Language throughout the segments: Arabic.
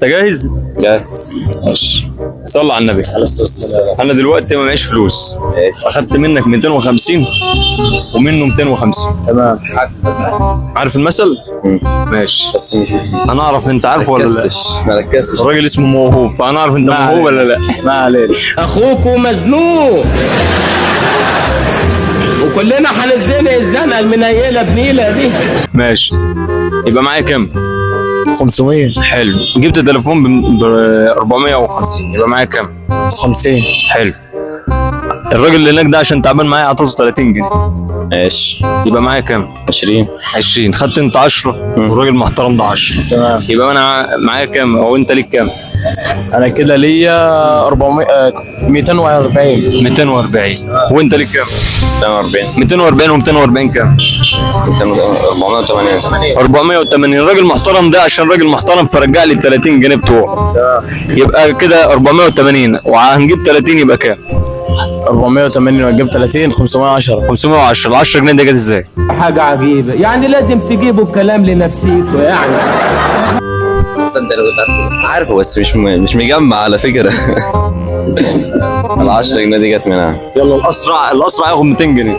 انت جاهز؟ جاهز. ماشي. صلى على النبي. على الصلاة والسلام. انا دلوقتي ما معيش فلوس، اخدت منك 250 ومنه 250. تمام. عارف المثل؟ ماشي. بس انا اعرف انت عارفه ولا لا؟ ما ركزتش. الراجل اسمه موهوب، فانا اعرف انت موهوب ولا لا. ما علينا. اخوكوا مزنوق وكلنا هنزنق الزنقه المنيله بنيله دي. ماشي. يبقى معايا كام؟ 500. حلو. جبت تليفون ب 450، يبقى معايا كام؟ 50. حلو. الراجل اللي هناك ده عشان تعبان معايا اعطيته 30 جنيه، ماشي. يبقى معايا كام؟ 20. 20. خدت انت 10 والراجل محترم ده 10. تمام. يبقى انا معايا كام او انت ليك كام؟ انا كده ليا 400 240. 240. وانت ليك كام؟ 240. 240 و240 كام؟ 480. 480. الراجل محترم ده عشان راجل محترم فرجع لي ال 30 جنيه بتوعه. يبقى كده 480 وهنجيب 30 يبقى كام؟ 480 وجبت 30 510. 510. ال 10 جنيه دي جت ازاي؟ حاجه عجيبه يعني، لازم تجيبوا الكلام لنفسيكوا يعني. تصدق انا كنت عارفه بس مش مجمع على فكره. ال 10 جنيه دي جت منها. يلا الاسرع ياخد 200 جنيه.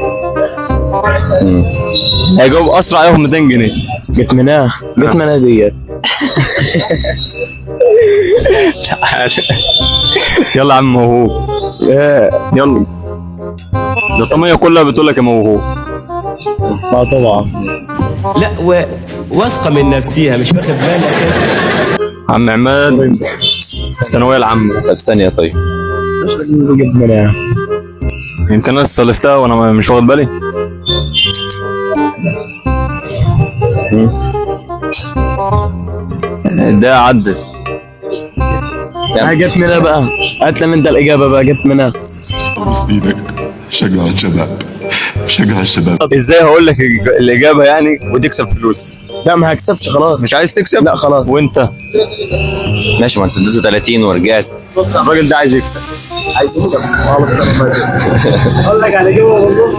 هيجاوب اسرع ياخد 200 جنيه. جت منها ديت. يلا يا عم موهوب. يلا. ده الطمية كلها بتقول لك يا موهوب. اه طبعا. لا واثقه من نفسيها، مش واخد بالك. عم عماد الثانوية العامة. طب ثانيه. طيب جت منها. يمكن انا استلفتها وانا مش واخد بالي. ده عدت. جت منها بقى. هات لنا انت الاجابه بقى. جت منها. في ايدك. شجع الشباب. شجع الشباب. ازاي هقول لك الاجابه يعني وتكسب فلوس؟ لا ما هكسبش خلاص. مش عايز تكسب؟ لا خلاص. وانت؟ ماشي. ما انت اديته 30 ورجعت. بص الراجل ده عايز يكسب. عايز يكسب. اقول لك على اجابه والنص.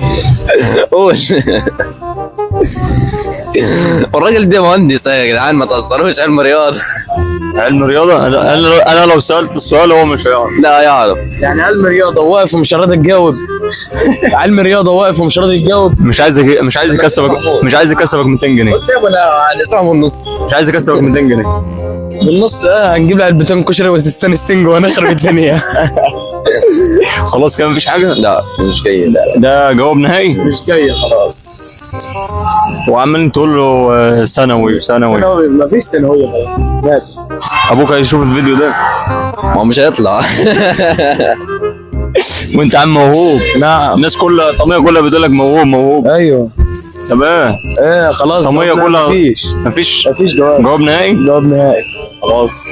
قول. الراجل ده مهندس يا جدعان، ما تهزروش. علم رياضه. علم رياضه؟ انا لو سالت السؤال هو مش هيعرف. لا يعرف. يعني علم رياضه واقف ومش راضي تجاوب. علم رياضه واقف ومش راضي يجاوب. مش عايز يكسبك 200 جنيه. قلت له لا هنسمع بالنص. مش عايز يكسبك 200 جنيه. بالنص. هنجيب له علبتين كشري وستان ستنج ونخرب الدنيا. خلاص كده مفيش حاجه؟ لا مش جاي. لا ده جواب نهائي؟ مش جاي خلاص. وعمال تقول له ثانوي. مفيش ثانويه خلاص. مات. ابوك هيشوف الفيديو ده. ما هو مش هيطلع. وانت عم موهوب. نعم. الناس كلها الطميه كلها بتقول لك موهوب. ايوه. طب ايه خلاص. الطميه كلها مفيش جواب نهائي. جواب نهائي. خلاص.